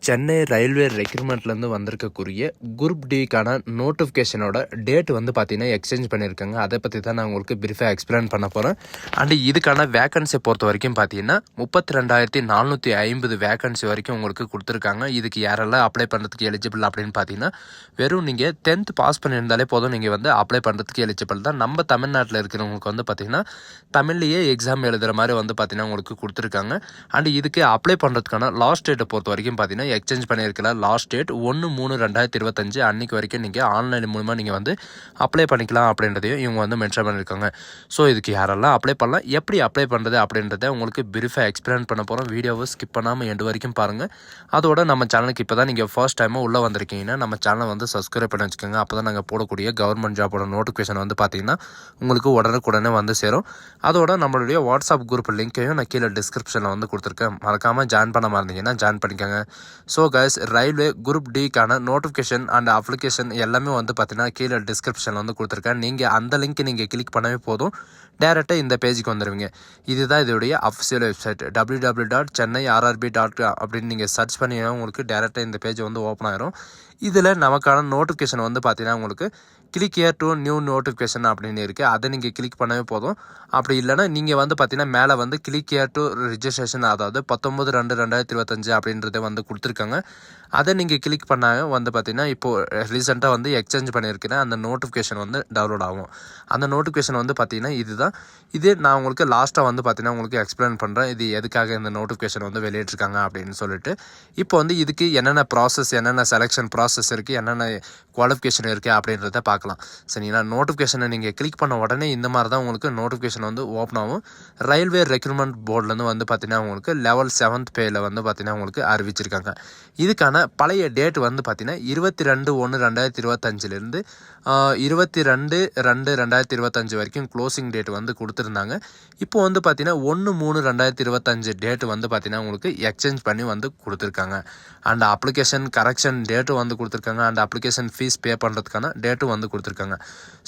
Chennai railway ரெக்ரூட்மெண்ட்லேருந்து வந்திருக்கக்கூடிய group டிக்கான நோட்டிஃபிகேஷனோட date வந்து பார்த்தீங்கன்னா எக்ஸ்சேஞ்ச் பண்ணியிருக்காங்க. அதை பற்றி தான் நான் உங்களுக்கு பிரீஃபாக எக்ஸ்பிளைன் பண்ண போகிறேன். அண்டு இதுக்கான வேக்கன்சியை பொறுத்த வரைக்கும் பார்த்தீங்கன்னா 32,450 வேக்கன்சி வரைக்கும் உங்களுக்கு கொடுத்துருக்காங்க. இதுக்கு யாரெல்லாம் அப்ளை பண்ணுறதுக்கு எலிஜிபிள் அப்படின்னு பார்த்தீங்கன்னா வெறும் நீங்கள் 10th பாஸ் பண்ணியிருந்தாலே போதும், நீங்கள் வந்து அப்ளை பண்ணுறதுக்கு எலிஜிபிள் தான். நம்ம தமிழ்நாட்டில் இருக்கிறவங்களுக்கு வந்து பார்த்தீங்கன்னா தமிழ்லேயே எக்ஸாம் எழுதுகிற மாதிரி வந்து பார்த்தீங்கன்னா உங்களுக்கு கொடுத்துருக்காங்க. அண்டு இதுக்கு அப்ளை பண்ணுறதுக்கான லாஸ்ட் டேட்டை பொறுத்த வரைக்கும் பார்த்தீங்கன்னா எக்ஸ்சேஞ்ச் பண்ணியிருக்கல லாஸ்ட் டேட் 1/3/2025 அன்றைக்கு வரைக்கும் நீங்கள் ஆன்லைன் மூலமாக நீங்கள் வந்து அப்ளை பண்ணிக்கலாம் அப்படின்றதையும் இவங்க வந்து மென்ஷன் பண்ணியிருக்காங்க. ஸோ இதுக்கு யாரெல்லாம் அப்ளை பண்ணலாம், எப்படி அப்ளை பண்ணுறது அப்படின்றத உங்களுக்கு பிரீஃபாக எக்ஸ்பிளைன் பண்ண போகிறோம். வீடியோவை ஸ்கிப் பண்ணாமல் எண்டு வரைக்கும் பாருங்கள். அதோட நம்ம சேனலுக்கு இப்போ தான் நீங்கள் ஃபர்ஸ்ட் டைமாக உள்ளே வந்திருக்கீங்கன்னா நம்ம சேனலை வந்து சப்ஸ்கிரைப் பண்ணி வச்சுக்கோங்க. அப்போ தான் நாங்கள் போடக்கூடிய கவர்மெண்ட் ஜாபோட நோட்டிஃபிகேஷன் வந்து பார்த்தீங்கன்னா உங்களுக்கு உடனுக்குடனே வந்து சேரும். அதோட நம்மளுடைய வாட்ஸ்அப் குரூப் லிங்க்கையும் நான் கீழே டிஸ்கிரிப்ஷனில் வந்து கொடுத்துருக்கேன். மறக்காமல் ஜாயின் பண்ண மறந்தீங்கன்னா ஜாயின் பண்ணிக்கோங்க. ஸோ கைஸ், ரயில்வே குரூப் டிக்கான நோட்டிஃபிகேஷன் அண்ட் அப்ளிகேஷன் எல்லாமே வந்து பார்த்தீங்கன்னா கீழே டிஸ்கிரிப்ஷனில் வந்து கொடுத்துருக்கேன். நீங்கள் அந்த லிங்க் நீங்கள் கிளிக் பண்ணவே போதும், டேரெக்டாக இந்த பேஜுக்கு வந்துடுவீங்க. இதுதான் இதோடைய அஃபிஷியல் வெப்சைட் www.chennai.rrb.com அப்படின்னு நீங்கள் சர்ச் பண்ணிங்கன்னா உங்களுக்கு டேரெக்டாக இந்த பேஜ் வந்து ஓப்பன் ஆயிரும். இதில் நமக்கான நோட்டிஃபிகேஷன் வந்து பார்த்தீங்கன்னா உங்களுக்கு click here to new notification அப்படின்னு இருக்குது. அதை நீங்கள் கிளிக் பண்ணவே போதும். அப்படி இல்லைனா நீங்கள் வந்து பார்த்தீங்கன்னா மேலே வந்து கிளிக் ஹியர் டு ரிஜிஸ்ட்ரேஷன், அதாவது 19/2/2025 அப்படின்றத வந்து கொடுத்துருக்காங்க. அதை நீங்கள் கிளிக் பண்ணாங்க வந்து பார்த்தீங்கன்னா இப்போது ரீசெண்டாக வந்து எக்ஸ்சேஞ்ச் பண்ணியிருக்கிறேன் அந்த நோட்டிஃபிகேஷன் வந்து டவுன்லோட் ஆகும். அந்த நோட்டிஃபிகேஷன் வந்து பார்த்தீங்கன்னா இதுதான். இது நான் உங்களுக்கு லாஸ்ட்டாக வந்து பார்த்தீங்கன்னா உங்களுக்கு எக்ஸ்பிளைன் பண்ணுறேன், இது எதுக்காக இந்த நோட்டிஃபிகேஷன் வந்து வெளியிட்டிருக்காங்க அப்படின்னு சொல்லிட்டு. இப்போ வந்து இதுக்கு என்னென்ன ப்ராசஸ், என்னென்ன செலெக்ஷன் ப்ராசஸ் இருக்குது, என்னென்ன குவாலிஃபிகேஷன் இருக்குது அப்படின்றத பார்க்கலாம். சரிங்களா? நோட்டிஃபிகேஷனை நீங்கள் கிளிக் பண்ண உடனே இந்த மாதிரி தான் உங்களுக்கு நோட்டிஃபிகேஷன் வந்து ஓப்பன் ஆகும். ரயில்வே ரெக்ரூட்மெண்ட் போர்ட்லேருந்து வந்து பார்த்தீங்கன்னா உங்களுக்கு லெவல் 7th பேயில் வந்து பார்த்தீங்கன்னா உங்களுக்கு அறிவிச்சிருக்காங்க. இதுக்கான பழைய டேட் வந்து பார்த்தீங்கன்னா 22/1/2025 22/2/2025 வரைக்கும் க்ளோசிங் டேட் வந்து கொடுத்துருந்தாங்க. இப்போ வந்து பார்த்தீங்கன்னா 1/3/2025 டேட் வந்து பார்த்தீங்கன்னா உங்களுக்கு எக்ஸ்சேஞ்ச் பண்ணி வந்து கொடுத்துருக்காங்க. அண்ட் அப்ளிகேஷன் கரெக்ஷன் டேட்டும் வந்து கொடுத்துருக்காங்க. அண்ட் அப்ளிகேஷன் ஃபீஸ் பே பண்ணுறதுக்கான டேட்டும் வந்து கொடுத்துருக்காங்க.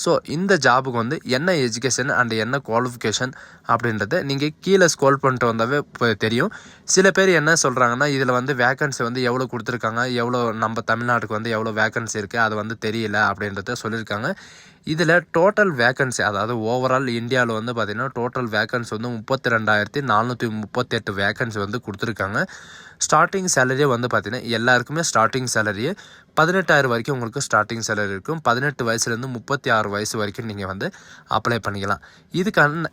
ஸோ இந்த ஜாபுக்கு வந்து என்ன எஜுகேஷன் அண்ட் என்ன குவாலிஃபிகேஷன் அப்படின்றத நீங்கள் கீழே ஸ்க்ரோல் பண்ணிட்டு வந்தாவே தெரியும். சில பேர் என்ன சொல்கிறாங்கன்னா இதில் வந்து வேக்கன்சி வந்து எவ்வளோ கொடுத்துருக்காங்க, எவ்வளோ நம்ம தமிழ்நாட்டுக்கு வந்து எவ்வளோ வேக்கன்சி இருக்குது அது வந்து தெரியல அப்படின்றத சொல்லியிருக்காங்க. இதில் டோட்டல் வேக்கன்சி, அதாவது ஓவரால் இந்தியாவில் வந்து பார்த்திங்கன்னா டோட்டல் வேக்கன்சி வந்து 32,438 வேக்கன்சி வந்து கொடுத்துருக்காங்க. ஸ்டார்டிங் சேலரியே வந்து பார்த்திங்கன்னா எல்லாருக்குமே ஸ்டார்டிங் சேலரியே 18,000 வரைக்கும் உங்களுக்கு ஸ்டார்டிங் சேலரி இருக்கும். 18 வயசுலேருந்து 36 வயசு வரைக்கும் நீங்கள் வந்து அப்ளை பண்ணிக்கலாம்.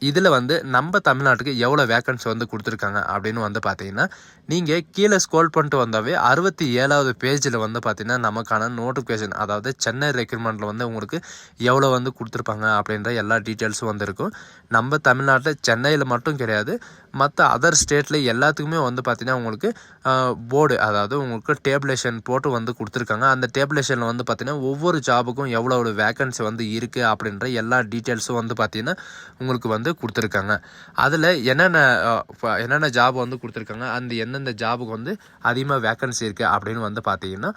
இதில் வந்து நம்ம தமிழ்நாட்டுக்கு எவ்வளோ வேக்கன்சி வந்து கொடுத்துருக்காங்க அப்படின்னு வந்து பார்த்தீங்கன்னா நீங்கள் கீழே ஸ்க்ரோல் பண்ணிட்டு வந்தாவே 67வது பேஜில் வந்து பார்த்தீங்கன்னா நமக்கான நோட்டிஃபிகேஷன், அதாவது சென்னை ரெக்ரூட்மெண்ட்டில் வந்து உங்களுக்கு எவ்வளோ வந்து கொடுத்துருப்பாங்க அப்படின்ற எல்லா டீட்டெயில்ஸும் வந்துருக்கும். நம்ம தமிழ்நாட்டில் சென்னையில் மட்டும் கிடையாது, மற்ற அதர் ஸ்டேட்டில் எல்லாத்துக்குமே வந்து பார்த்தீங்கன்னா உங்களுக்கு போர்டு, அதாவது உங்களுக்கு டேபிளேஷன் போட்டு வந்து கொடுத்துருக்காங்க. அந்த டேபிளேஷனில் வந்து பார்த்தீங்கன்னா ஒவ்வொரு ஜாபுக்கும் எவ்வளோ வேக்கன்சி வந்து இருக்குது அப்படின்ற எல்லா டீட்டெயில்ஸும் வந்து பார்த்தீங்கன்னா உங்களுக்கு வந்து கொடுத்துருக்காங்க. அதில் என்னென்ன ஜாப் வந்து கொடுத்துருக்காங்க, அந்த எந்தெந்த ஜாபுக்கு வந்து அதிகமாக வேக்கன்சி இருக்குது அப்படின்னு வந்து பார்த்தீங்கன்னா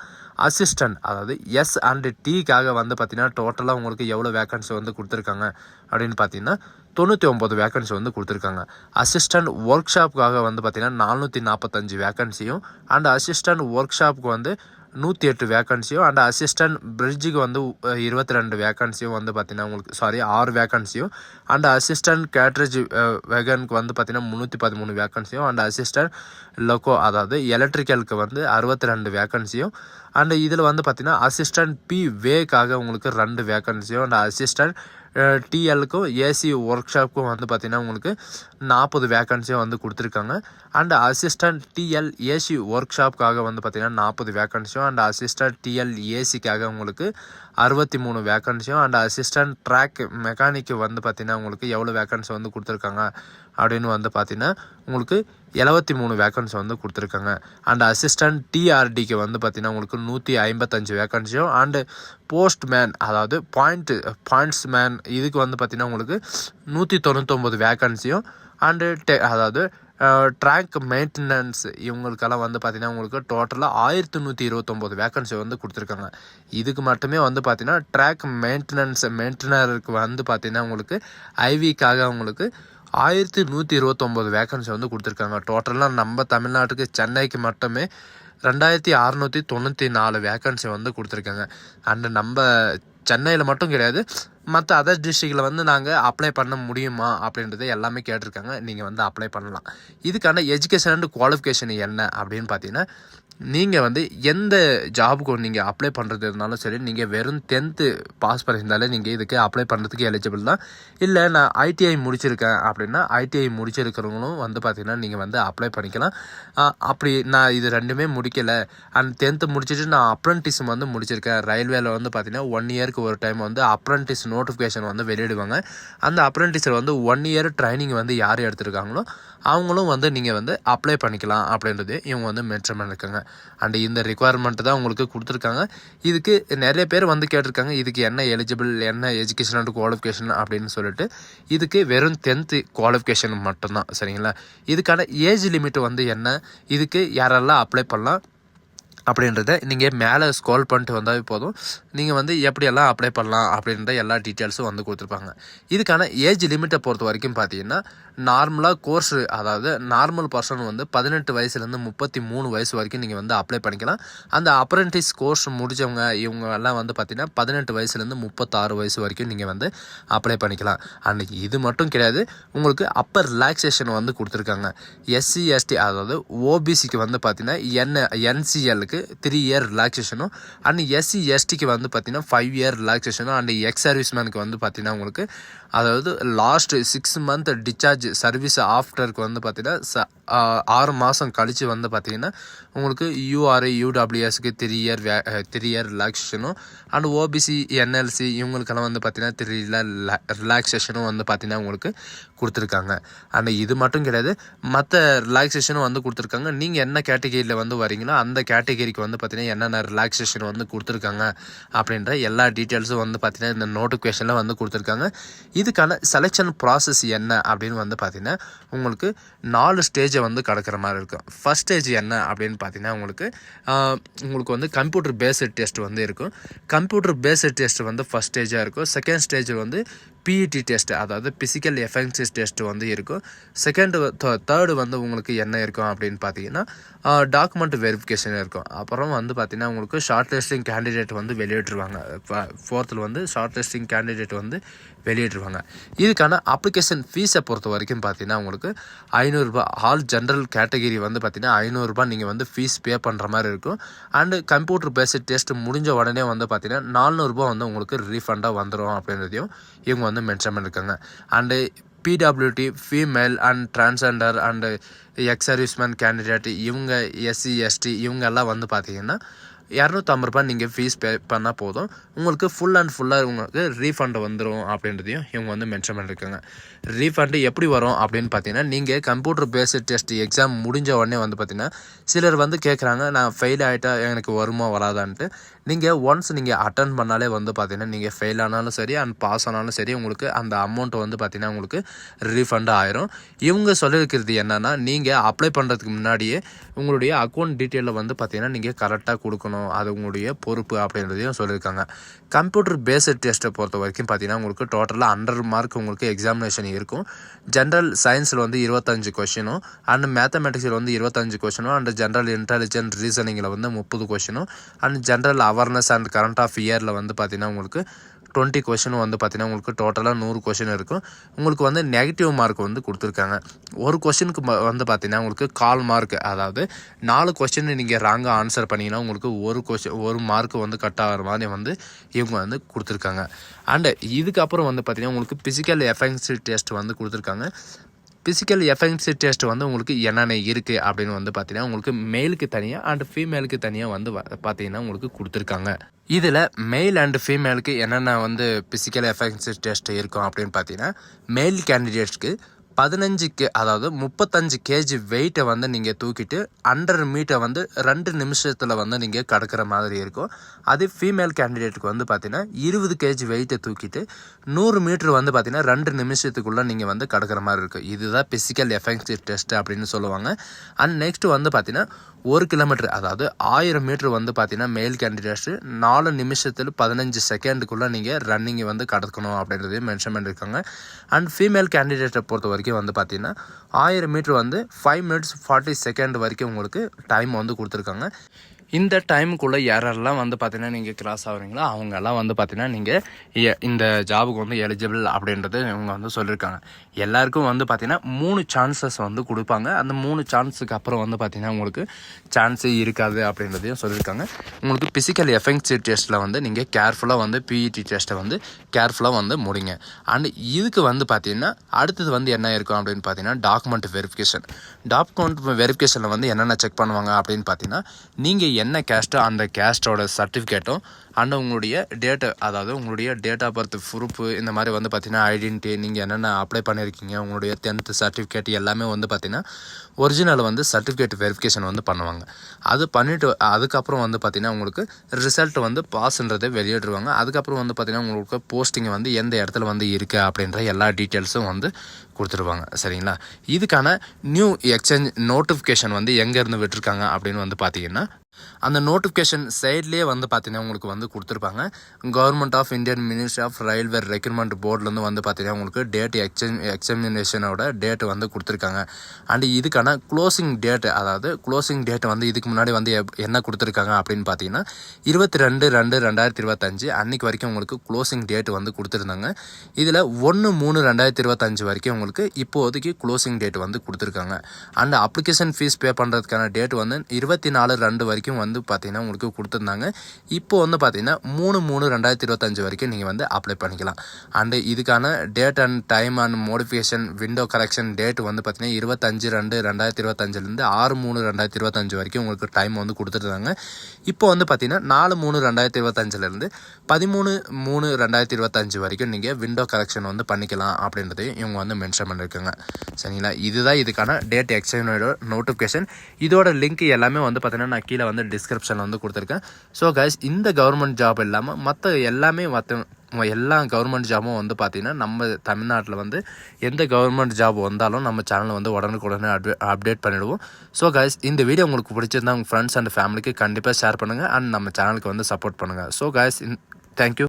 அசிஸ்டன்ட், அதாவது எஸ் அண்ட் டிக்காக வந்து பார்த்தீங்கன்னா டோட்டலாக உங்களுக்கு எவ்வளோ வேக்கன்சி வந்து கொடுத்துருக்காங்க அப்படின்னு பார்த்தீங்கன்னா 99 வேக்கன்சி வந்து கொடுத்துருக்காங்க. அசிஸ்டன்ட் ஒர்க் ஷாப்புக்காக வந்து பார்த்தீங்கன்னா 445 வேக்கன்சியும், அண்ட் அசிஸ்டன்ட் ஒர்க் ஷாப்புக்கு வந்து 108 வேக்கன்சியும், அண்ட் அசிஸ்டன்ட் பிரிட்ஜுக்கு வந்து 22 வேக்கன்சியும் வந்து பார்த்தீங்கன்னா உங்களுக்கு 6 வேக்கன்சியும், அண்ட் அசிஸ்டன்ட் கேட்ரேஜ் வேகனுக்கு வந்து பார்த்தீங்கன்னா 313 வேக்கன்சியும், அண்ட் அசிஸ்டன்ட் லொக்கோ, அதாவது எலக்ட்ரிக்கலுக்கு வந்து 62 வேக்கன்சியும், அண்ட் இதில் வந்து பார்த்தீங்கன்னா அசிஸ்டன்ட் வேக்காக உங்களுக்கு 2 வேக்கன்சியும், அண்ட் அசிஸ்டன்ட் டிஎல்லுக்கும் ஏசி ஒர்க் ஷாப்புக்கும் வந்து பார்த்திங்கன்னா உங்களுக்கு 40 வேக்கன்சியும் வந்து கொடுத்துருக்காங்க. அண்ட் அசிஸ்டன்ட் டிஎல் ஏசி ஒர்க் ஷாப்புக்காக வந்து பார்த்திங்கன்னா 40 வேக்கன்சியும், அண்ட் அசிஸ்டன்ட் டிஎல் ஏசிக்காக உங்களுக்கு 63 வேக்கன்சியும், அண்ட் அசிஸ்டன்ட் ட்ராக் மெக்கானிக்கு வந்து பார்த்திங்கன்னா உங்களுக்கு எவ்வளோ வேக்கன்சி வந்து கொடுத்துருக்காங்க அப்படின்னு வந்து பார்த்திங்கன்னா உங்களுக்கு 73 வேக்கன்சி வந்து கொடுத்துருக்காங்க. அண்ட் அசிஸ்டன்ட் டிஆர்டிக்கு வந்து பார்த்திங்கன்னா உங்களுக்கு 155 வேக்கன்சியும், அண்டு போஸ்ட் மேன், அதாவது பாயிண்ட்ஸ் மேன், இதுக்கு வந்து பார்த்திங்கன்னா உங்களுக்கு 199 வேக்கன்சியும், அண்டு அதாவது ட்ராக் மெயின்டெனன்ஸ் இவங்களுக்கெல்லாம் வந்து பார்த்திங்கன்னா உங்களுக்கு டோட்டலாக 1129 வேக்கன்சி வந்து கொடுத்துருக்காங்க. இதுக்கு மட்டுமே வந்து பார்த்திங்கன்னா ட்ராக் மெயின்டெனருக்கு வந்து பார்த்திங்கன்னா உங்களுக்கு ஐவிக்காக உங்களுக்கு 1129 வேக்கன்சி வந்து கொடுத்துருக்காங்க. டோட்டலாக நம்ம தமிழ்நாட்டுக்கு சென்னைக்கு மட்டுமே 2694 வேக்கன்சி வந்து கொடுத்துருக்காங்க. அண்டு நம்ம சென்னையில் மட்டும் கிடையாது, மற்ற அதர் டிஸ்ட்ரிக்டில் வந்து நாங்கள் அப்ளை பண்ண முடியுமா அப்படின்றது எல்லாமே கேட்டிருக்காங்க. நீங்கள் வந்து அப்ளை பண்ணலாம். இதுக்கான எஜுகேஷன் அண்ட் குவாலிஃபிகேஷன் என்ன அப்படின்னு பார்த்தீங்கன்னா, நீங்கள் வந்து எந்த ஜாபுக்கு நீங்கள் அப்ளை பண்ணுறது இருந்தாலும் சரி, நீங்கள் வெறும் 10th பாஸ் பண்ணியிருந்தாலே நீங்கள் இதுக்கு அப்ளை பண்ணுறதுக்கு எலிஜிபிள் தான். இல்லை நான் ஐடிஐ முடிச்சிருக்கேன் அப்படின்னா, ஐடிஐ முடிச்சிருக்கிறவங்களும் வந்து பார்த்திங்கன்னா நீங்கள் வந்து அப்ளை பண்ணிக்கலாம். அப்படி நான் இது ரெண்டுமே முடிக்கலை அண்ட் 10th முடிச்சுட்டு நான் அப்ரண்டிஸ் வந்து முடிச்சிருக்கேன். ரயில்வேல வந்து பார்த்திங்கன்னா 1 இயருக்கு ஒரு டைம் வந்து அப்ரண்டிஸ் நோட்டிஃபிகேஷன் வந்து வெளியிடுவாங்க. அந்த அப்ரண்டிஸில் வந்து 1 இயர் ட்ரைனிங் வந்து யார் எடுத்திருக்காங்களோ அவங்களும் வந்து நீங்கள் வந்து அப்ளை பண்ணிக்கலாம் அப்படின்றது இவங்க வந்து மென்ஷன் பண்ணியிருக்காங்க. அண்ட் இந்த ரிக்குவயர்மெண்ட் தான் உங்களுக்கு கொடுத்துருக்காங்க. இதுக்கு நிறைய பேர் வந்து கேட்டிருக்காங்க, இதுக்கு என்ன எலிஜிபிள், என்ன எஜுகேஷன் அண்ட் குவாலிஃபிகேஷன் அப்படின்னு சொல்லிட்டு. இதுக்கு வெறும் 10th குவாலிஃபிகேஷன் மட்டும்தான், சரிங்களா? இதுக்கான ஏஜ் லிமிட் வந்து என்ன, இதுக்கு யாரெல்லாம் அப்ளை பண்ணலாம் அப்படின்றத நீங்கள் மேலே ஸ்க்ரோல் பண்ணிட்டு வந்தாவே போதும். நீங்கள் வந்து எப்படியெல்லாம் அப்ளை பண்ணலாம் அப்படின்ற எல்லா டீட்டெயில்ஸும் வந்து கொடுத்துருப்பாங்க. இதுக்கான ஏஜ் லிமிட்டை பொறுத்த வரைக்கும் பார்த்தீங்கன்னா, நார்மலாக கோர்ஸு, அதாவது நார்மல் பர்சன் வந்து 18 வயசுலேருந்து 33 வயசு வரைக்கும் நீங்கள் வந்து அப்ளை பண்ணிக்கலாம். அந்த அப்ரெண்டிஸ் கோர்ஸ் முடித்தவங்க இவங்க எல்லாம் வந்து பார்த்திங்கன்னா 18 வயசுலேருந்து 36 வயசு வரைக்கும் நீங்கள் வந்து அப்ளை பண்ணிக்கலாம். அன்றைக்கி இது மட்டும் கிடையாது, உங்களுக்கு அப்பர் ரிலாக்ஸேஷன் வந்து கொடுத்துருக்காங்க. எஸ்சி எஸ்டி அதாவது ஓபிசிக்கு வந்து பார்த்திங்கன்னா என்சிஎலுக்கு 3 இயர் ரிலாக்ஸேஷனும், அண்ட் எஸ்சி எஸ்டிக்கு வந்து பார்த்திங்கன்னா 5 இயர் ரிலாக்ஸேஷனும், அண்ட் எக்ஸ் சர்வீஸ்மேனுக்கு வந்து பார்த்திங்கன்னா உங்களுக்கு அதாவது லாஸ்ட் 6 மந்த் டிஸ்சார்ஜ் சர்வீஸ் ஆஃப்டருக்கு வந்து பார்த்திங்கன்னா 6 மாதம் கழித்து வந்து பார்த்திங்கன்னா உங்களுக்கு யூஆர்ஐ யூடபிள்யூஎஸ்க்கு 3 இயர் ரிலாக்ஸேஷனும், அண்ட் ஓபிசி என்எல்சி இவங்களுக்கெல்லாம் வந்து பார்த்திங்கன்னா 3 ரிலாக்ஸேஷனும் வந்து பார்த்திங்கன்னா உங்களுக்கு கொடுத்துருக்காங்க. அண்ட் இது மட்டும் கிடையாது, மற்ற ரிலாக்ஸேஷனும் வந்து கொடுத்துருக்காங்க. நீங்கள் என்ன கேட்டகரியில் வந்து வரீங்களோ அந்த கேட்டகரிக்கு வந்து பார்த்திங்கன்னா என்னென்ன ரிலாக்ஸேஷன் வந்து கொடுத்துருக்காங்க அப்படின்ற எல்லா டீட்டெயில்ஸும் வந்து பார்த்திங்கன்னா இந்த நோட்டிஃபிகேஷனில் வந்து கொடுத்துருக்காங்க. இதுக்கான செலெக்ஷன் ப்ராசஸ் என்ன அப்படின்னு வந்து பார்த்திங்கன்னா உங்களுக்கு 4 ஸ்டேஜை வந்து கடக்கிற மாதிரி இருக்கும். ஃபர்ஸ்ட் ஸ்டேஜ் என்ன அப்படின்னு பார்த்தீங்கன்னா உங்களுக்கு வந்து கம்ப்யூட்டர் பேஸ்டு டெஸ்ட் வந்து இருக்கும். கம்ப்யூட்டர் பேஸ்டு டெஸ்ட் வந்து ஃபர்ஸ்ட் ஸ்டேஜாக இருக்கும். செகண்ட் ஸ்டேஜ் வந்து பிஇடி டெஸ்ட், அதாவது பிசிக்கல் எஃபெக்டிவ் டெஸ்ட் வந்து இருக்கும். தேர்டு வந்து உங்களுக்கு என்ன இருக்கும் அப்படின்னு பார்த்தீங்கன்னா டாக்குமெண்ட் வெரிஃபிகேஷன் இருக்கும். அப்புறம் வந்து பார்த்திங்கன்னா உங்களுக்கு ஷார்ட் லிஸ்டிங் கேண்டிடேட் வந்து வெளியிட்டுருவாங்க. 4th வந்து ஷார்ட் லிஸ்டிங் கேண்டிடேட் வந்து வெளியிட்டுருவாங்க. இதுக்கான அப்ளிகேஷன் ஃபீஸை பொறுத்த வரைக்கும் பார்த்தீங்கன்னா உங்களுக்கு 500 ரூபாய். ஆல் ஜென்ரல் கேட்டகிரி வந்து பார்த்திங்கன்னா 500 ரூபாய் நீங்கள் வந்து ஃபீஸ் பே பண்ணுற மாதிரி இருக்கும். அண்டு கம்ப்யூட்டர் பேஸ்டு டெஸ்ட் முடிஞ்ச உடனே வந்து பார்த்திங்கன்னா 400 ரூபாய் வந்து உங்களுக்கு ரீஃபண்டாக வந்துடும் அப்படின்றதையும் இவங்க வந்து மென்ஷன் பண்ணியிருக்காங்க. And PWD female and transgender and X serviceman candidate இவங்க எஸ்சி எஸ்டி இவங்கெல்லாம் வந்து பார்த்திங்கன்னா 250 ரூபாய் நீங்கள் ஃபீஸ் பே பண்ணால் போதும், உங்களுக்கு ஃபுல் அண்ட் ஃபுல்லாக உங்களுக்கு ரீஃபண்ட் வந்துடும் அப்படின்றதையும் இவங்க வந்து மென்ஷன் பண்ணியிருக்காங்க. ரீஃபண்டு எப்படி வரும் அப்படின்னு பார்த்தீங்கன்னா, நீங்கள் கம்ப்யூட்டர் பேஸ்டு டெஸ்ட் எக்ஸாம் முடிஞ்ச உடனே வந்து பார்த்திங்கன்னா சிலர் வந்து கேட்குறாங்க, நான் ஃபெயில் ஆகிட்டா எனக்கு வருமா வராதான்ட்டு. நீங்கள் ஒன்ஸ் நீங்கள் அட்டன் பண்ணாலே வந்து பார்த்திங்கன்னா நீங்கள் ஃபெயில் ஆனாலும் சரி அண்ட் பாஸ் ஆனாலும் சரி உங்களுக்கு அந்த அமௌண்ட்டு வந்து பார்த்திங்கன்னா உங்களுக்கு ரீஃபண்ட் ஆயிரும். இவங்க சொல்லியிருக்கிறது என்னென்னா, நீங்கள் அப்ளை பண்ணுறதுக்கு முன்னாடியே உங்களுடைய அக்கௌண்ட் டீட்டெயிலில் வந்து பார்த்திங்கன்னா நீங்கள் கரெக்டாக கொடுக்கணும், அது உங்களுடைய பொறுப்பு அப்படின்றதையும் சொல்லியிருக்காங்க. கம்ப்யூட்டர் பேஸ்டு டெஸ்ட்டை பொறுத்த வரைக்கும் பார்த்திங்கன்னா உங்களுக்கு டோட்டலாக 100 மார்க் உங்களுக்கு எக்ஸாமினேஷன் இருக்கும். ஜென்ரல் சயின்ஸில் வந்து 25 கொஷினும், அண்ட் மேத்தமெட்டிக்ஸில் வந்து 25 கொஷினும், அண்ட் ஜென்ரல் இன்டெலிஜென்ட் ரீசனிங்கில் வந்து 30 கொஷினும், and general awareness and current of இயரில் வந்து பார்த்திங்கன்னா உங்களுக்கு 20 கொஷினும் வந்து பார்த்திங்கன்னா உங்களுக்கு டோட்டலாக 100 கொஷின் இருக்கும். உங்களுக்கு வந்து நெகட்டிவ் மார்க் வந்து கொடுத்துருக்காங்க. ஒரு கொஷினுக்கு வந்து பார்த்திங்கன்னா உங்களுக்கு 1/4 மார்க், அதாவது 4 கொஷின் நீங்கள் ராங்காக ஆன்சர் பண்ணிங்கன்னா உங்களுக்கு ஒரு மார்க் வந்து கட் ஆகிற மாதிரி வந்து இவங்க வந்து கொடுத்துருக்காங்க. அண்டு இதுக்கப்புறம் வந்து பார்த்திங்கன்னா உங்களுக்கு பிசிக்கல் எஃபெக்டிவ் டெஸ்ட் வந்து கொடுத்துருக்காங்க. பிசிக்கல் எஃபெக்டிவ் டெஸ்ட் வந்து உங்களுக்கு என்னென்ன இருக்குது அப்படின்னு வந்து பார்த்தீங்கன்னா உங்களுக்கு மேலுக்கு தனியாக அண்ட் ஃபீமேலுக்கு தனியாக வந்து பார்த்தீங்கன்னா உங்களுக்கு கொடுத்துருக்காங்க. இதில் மேல் அண்ட் ஃபீமேலுக்கு என்னென்ன வந்து பிசிக்கல் எஃபெக்டிவ் டெஸ்ட் இருக்கும் அப்படின்னு பார்த்தீங்கன்னா, மேல் கேண்டிடேட்ஸ்க்கு 15 அதாவது 35 கேஜி வெயிட்டை வந்து நீங்கள் தூக்கிட்டு 100 மீட்டை வந்து 2 நிமிஷத்தில் வந்து நீங்கள் கடக்கிற மாதிரி இருக்கும். அதே ஃபீமேல் கேண்டிடேட்டுக்கு வந்து பார்த்தீங்கன்னா 20 கேஜி வெயிட்டை தூக்கிட்டு 100 மீட்ரு வந்து பார்த்தீங்கன்னா 2 நிமிஷத்துக்குள்ளே நீங்கள் வந்து கடக்கிற மாதிரி இருக்கும். இதுதான் பிசிக்கல் எஃபெக்டிவ் டெஸ்ட் அப்படின்னு சொல்லுவாங்க. அண்ட் நெக்ஸ்ட் வந்து பார்த்தீங்கன்னா 1 கிலோமீட்டர் அதாவது 1000 மீட்டர் வந்து பார்த்தீங்கன்னா மேல் கேண்டிடேட்ஸு 4 நிமிஷத்தில் 15 செகண்டுக்குள்ளே நீங்கள் ரன்னிங்கை வந்து கடக்கணும் அப்படின்றதையும் மென்ஷன் பண்ணியிருக்காங்க. அண்ட் ஃபீமேல் கேண்டிடேட்டை பொறுத்த வரைக்கும் வந்து பார்த்தீங்கன்னா 1000 மீட்டர் வந்து 5 மினிட்ஸ் 40 செகண்ட் வரைக்கும் உங்களுக்கு டைம் வந்து கொடுத்துருக்காங்க. இந்த டைமுக்குள்ளே யாரெல்லாம் வந்து பார்த்தீங்கன்னா நீங்கள் கிராஸ் ஆகுறீங்களோ அவங்கெல்லாம் வந்து பார்த்தீங்கன்னா நீங்கள் இந்த ஜாபுக்கு வந்து எலிஜிபிள் அப்படின்றது இவங்க வந்து சொல்லியிருக்காங்க. எல்லாருக்கும் வந்து பார்த்தீங்கன்னா 3 சான்சஸ் வந்து கொடுப்பாங்க. அந்த 3 சான்ஸுக்கு அப்புறம் வந்து பார்த்தீங்கன்னா உங்களுக்கு சான்ஸே இருக்காது அப்படின்றதையும் சொல்லியிருக்காங்க. உங்களுக்கு ஃபிசிக்கல் எஃபெக்ட்ஸ் டெஸ்ட்டில் வந்து நீங்கள் கேர்ஃபுல்லாக வந்து பிஇடி டெஸ்ட்டை வந்து கேர்ஃபுல்லாக வந்து முடிங்க. அண்ட் இதுக்கு வந்து பார்த்தீங்கன்னா அடுத்தது வந்து என்ன இருக்கும் அப்படின்னு பார்த்தீங்கன்னா டாக்குமெண்ட் வெரிஃபிகேஷன். டாக்குமெண்ட் வெரிஃபிகேஷனில் வந்து என்னென்ன செக் பண்ணுவாங்க அப்படின்னு பார்த்தீங்கன்னா நீங்கள் என்ன கேஸ்ட்டோ அந்த கேஸ்ட்டோட சர்டிஃபிகேட்டும் அண்ட் உங்களுடைய டேட்டு அதாவது உங்களுடைய டேட் ஆஃப் பர்த் ப்ரூஃபு இந்த மாதிரி வந்து பார்த்தீங்கன்னா ஐடென்டிட்டி நீங்கள் என்னென்ன அப்ளை பண்ணியிருக்கீங்க உங்களுடைய 10th சர்டிஃபிகேட் எல்லாமே வந்து பார்த்தீங்கன்னா ஒரிஜினல் வந்து சர்டிஃபிகேட் வெரிஃபிகேஷன் வந்து பண்ணுவாங்க. அது பண்ணிவிட்டு அதுக்கப்புறம் வந்து பார்த்தீங்கன்னா உங்களுக்கு ரிசல்ட் வந்து பாஸ்ன்றதை வெளியிடுவாங்க. அதுக்கப்புறம் வந்து பார்த்தீங்கன்னா உங்களுக்கு போஸ்டிங் வந்து எந்த இடத்துல வந்து இருக்குது அப்படின்ற எல்லா டீட்டெயில்ஸும் வந்து கொடுத்துருவாங்க. சரிங்களா? இதுக்கான நியூ எக்ஸ்சேஞ்ச் நோட்டிஃபிகேஷன் வந்து எங்கேருந்து விட்டுருக்காங்க அப்படின்னு வந்து பார்த்தீங்கன்னா அந்த நோட்டிஃபிகேஷன் சைட்லேயே வந்து பார்த்தீங்கன்னா உங்களுக்கு வந்து கொடுத்துருப்பாங்க. Government of Indian ministry of railway recruitment போர்ட்லேருந்து வந்து பார்த்தீங்கன்னா உங்களுக்கு டேட் எக்ஸாமினேஷனோட டேட் வந்து கொடுத்துருக்காங்க. அண்ட் இதுக்கான க்ளோசிங் டேட் அதாவது க்ளோசிங் டேட் வந்து இதுக்கு முன்னாடி வந்து என்ன கொடுத்துருக்காங்க அப்படின்னு பார்த்தீங்கன்னா 22/2/2025 அன்றைக்கு வரைக்கும் உங்களுக்கு க்ளோசிங் டேட் வந்து கொடுத்துருந்தாங்க. இதில் 1/3/2025 வரைக்கும் உங்களுக்கு இப்போதைக்கு க்ளோசிங் டேட் வந்து கொடுத்துருக்காங்க. அண்ட் அப்ளிகேஷன் ஃபீஸ் பே பண்ணுறதுக்கான டேட் வந்து 24/2 வரைக்கும் வந்து பார்த்தீங்கன்னா உங்களுக்கு கொடுத்துருந்தாங்க. இப்போ வந்து பார்த்தீங்கன்னா 3/3/2025 வரைக்கும் நீங்கள் வந்து அப்ளை பண்ணிக்கலாம். அண்டு இதுக்கான date and time and modification window correction date வந்து பார்த்தீங்கன்னா 25/2/2025லேருந்து 6/3/2025 வரைக்கும் உங்களுக்கு டைம் வந்து கொடுத்துருந்தாங்க. இப்போ வந்து பார்த்தீங்கன்னா 4/3/2025லேருந்து 13/3/2025 வரைக்கும் நீங்கள் விண்டோ கரெக்ஷன் வந்து பண்ணிக்கலாம் அப்படின்றதையும் இவங்க வந்து மென்ஷன் பண்ணியிருக்காங்க. சரிங்களா? இதுதான் இதுக்கான டேட் எக்ஸ்சேஞ்சோட நோட்டிஃபிகேஷன். இதோட லிங்க் எல்லாமே வந்து பார்த்தீங்கன்னா நான் கீழே வந்து டிஸ்கிரிப்ஷனில் வந்து கொடுத்துருக்கேன். ஸோ கைஸ் இந்த கவர்மெண்ட் ஜாப் இல்லாமல் மற்ற எல்லா கவர்மெண்ட் ஜாபும் வந்து பார்த்திங்கன்னா நம்ம தமிழ்நாட்டில் வந்து எந்த கவர்மெண்ட் ஜாப் வந்தாலும் நம்ம சேனலில் வந்து உடனுக்குடனே அப்டேட் பண்ணிவிடுவோம். ஸோ கைஸ் இந்த வீடியோ உங்களுக்கு பிடிச்சிருந்தா உங்கள் ஃப்ரெண்ட்ஸ் அண்ட் ஃபேமிலிக்கு கண்டிப்பாக ஷேர் பண்ணுங்கள் அண்ட் நம்ம சேனலுக்கு வந்து சப்போர்ட் பண்ணுங்கள். So guys thank you.